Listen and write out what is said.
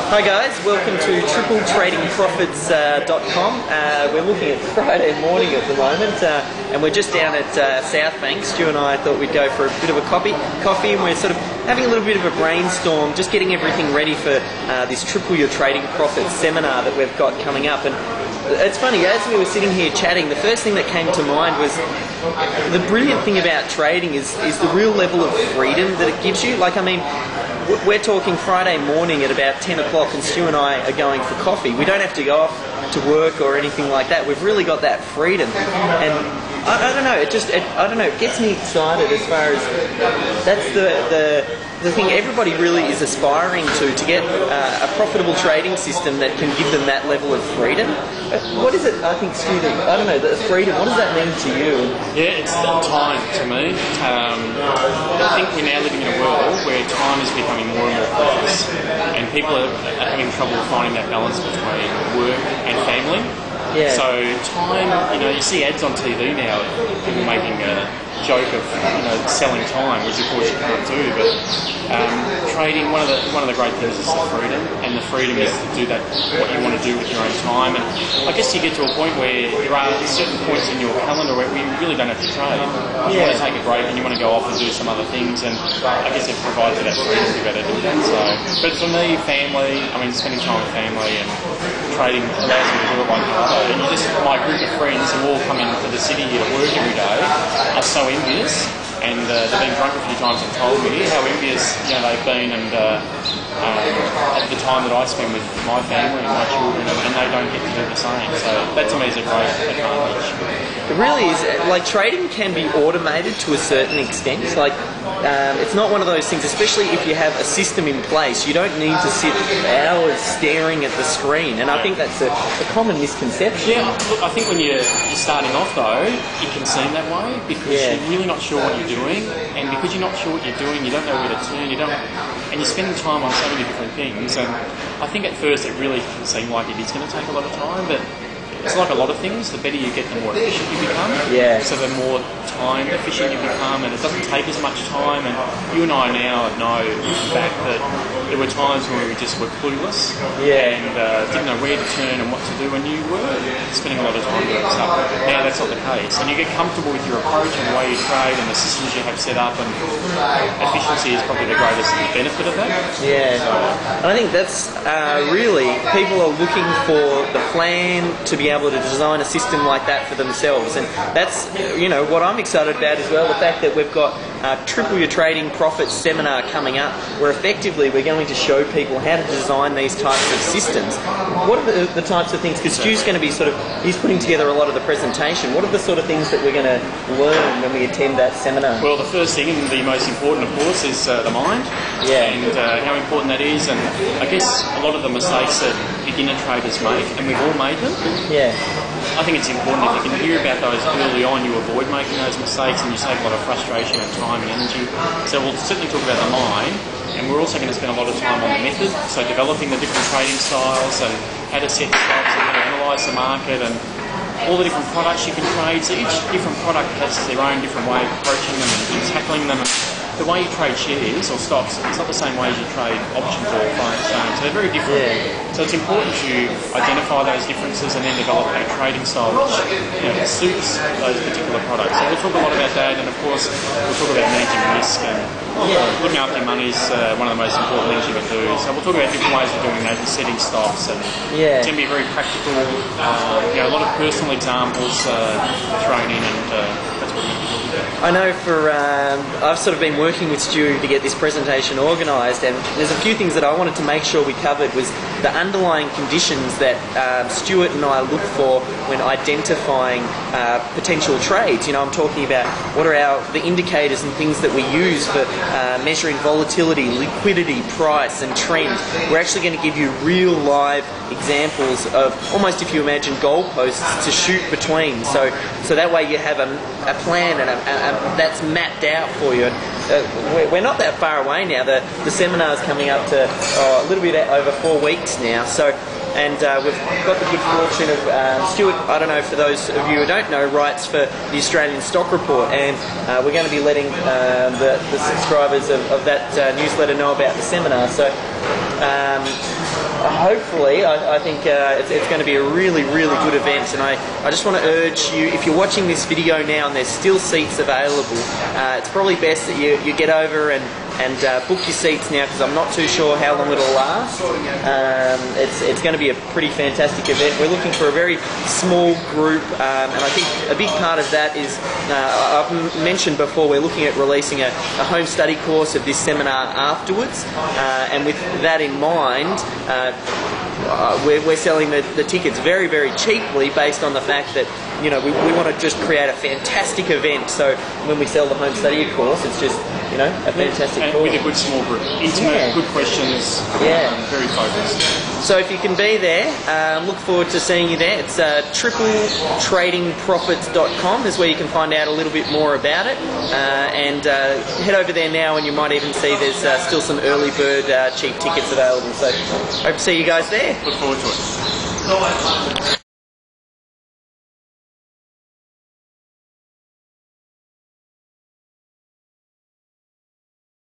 Hi guys, welcome to TripleTradingProfits.com. We're looking at Friday morning at the moment, and we're just down at South Bank. Stu and I thought we'd go for a bit of a coffee, and we're sort of having a little bit of a brainstorm, just getting everything ready for this Triple Your Trading Profits seminar that we've got coming up. And it's funny, as we were sitting here chatting, the first thing that came to mind was the brilliant thing about trading is the real level of freedom that it gives you. Like, I mean, we're talking Friday morning at about 10 o'clock and Stu and I are going for coffee. We don't have to go off to work or anything like that. We've really got that freedom. And I don't know, it gets me excited as far as that's the thing everybody really is aspiring to get a profitable trading system that can give them that level of freedom. What is it, I think, Stu, I don't know, the freedom, what does that mean to you? Yeah, it's time to me. I think we're now living in a world where time is becoming more and more precious, and people are having trouble finding that balance between work and family. Yeah. So time, you see ads on TV now, people making a joke of selling time, which of course you can't do. But trading, one of the great things is the freedom, and the freedom is to do that what you want to do with your own time. And I guess you get to a point where there are certain points in your calendar where you really don't have to trade. You want to take a break and you want to go off and do some other things, and I guess it provides you that freedom to be able to do that. So, but for me, family, spending time with family and trading allows me to do it like no other. And my group of friends who all come into the city here to work every day are so envious, and they've been drunk a few times and told me how envious they've been and of the time that I spend with my family and my children, and they don't get to do the same. So that to me is a great advantage. It really is. Like, trading can be automated to a certain extent. Like, it's not one of those things, especially if you have a system in place. You don't need to sit hours staring at the screen, and I think that's a common misconception. Yeah, look, I think when you're starting off though, it can seem that way because you're really not sure what you're doing, and because you're not sure what you're doing, you don't know where to turn, and you're spending time on so many different things. And I think at first it really can seem like it is going to take a lot of time, but it's like a lot of things. The better you get, the more efficient you become. Yeah. So the more time efficient you become, and it doesn't take as much time. And you and I now know, looking back, that there were times when we just were clueless and didn't know where to turn and what to do, and you were spending a lot of time doing stuff. Now that's not the case, and you get comfortable with your approach and the way you trade and the systems you have set up, and efficiency is probably the greatest benefit of that. Yeah, and I think that's really, people are looking for the plan to be able to design a system like that for themselves, and that's what I'm excited about as well, the fact that we've got Triple Your Trading Profits seminar coming up, where effectively we're going to show people how to design these types of systems. What are the types of things, because Stu's going to be he's putting together a lot of the presentation, what are the sort of things that we're going to learn when we attend that seminar? Well, the first thing, and the most important of course, is the mind, and how important that is, and I guess a lot of the mistakes that beginner traders make, and we've all made them. Yeah. I think it's important, if you can hear about those early on, you avoid making those mistakes, and you save a lot of frustration and time and energy. So we'll certainly talk about the mind, and we're also going to spend a lot of time on the method, so developing the different trading styles and how to set stops and how to analyse the market and all the different products you can trade. So each different product has their own different way of approaching them and tackling them. The way you trade shares or stocks, it's not the same way as you trade options or foreign exchange. So they're very different. Yeah. So it's important to identify those differences and then develop a trading style which suits those particular products. So we'll talk a lot about that, and of course we'll talk about managing risk, and looking after your money is one of the most important things you can do. So we'll talk about different ways of doing that and setting stops, and it's going to be very practical. A lot of personal examples thrown in, and that's what we're going to be talking about. I know I've sort of been working with Stu to get this presentation organised, and there's a few things that I wanted to make sure we covered was the underlying conditions that Stuart and I look for when identifying potential trades. I'm talking about what are the indicators and things that we use for measuring volatility, liquidity, price and trend. We're actually going to give you real live examples of, almost if you imagine goalposts to shoot between, so that way you have a plan and that's mapped out for you. We're not that far away now. The seminar's coming up to a little bit over 4 weeks now. So, and we've got the good fortune of Stuart, I don't know, for those of you who don't know, writes for the Australian Stock Report, and we're going to be letting the subscribers of that newsletter know about the seminar. So hopefully, I think it's going to be a really, really good event, and I just want to urge you, if you're watching this video now and there's still seats available, it's probably best that you get over and book your seats now, because I'm not too sure how long it'll last. It's going to be a pretty fantastic event. We're looking for a very small group, and I think a big part of that is, I've mentioned before, we're looking at releasing a home study course of this seminar afterwards, and with that in mind, we're selling the tickets very, very cheaply, based on the fact that, you know, we want to just create a fantastic event. So when we sell the home study course, it's just, you know, a fantastic course. With a good small group, intimate, good questions, very focused. So if you can be there, look forward to seeing you there. It's tripletradingprofits.com is where you can find out a little bit more about it, and head over there now, and you might even see there's still some early bird cheap tickets available. So hope to see you guys there. Look forward to it.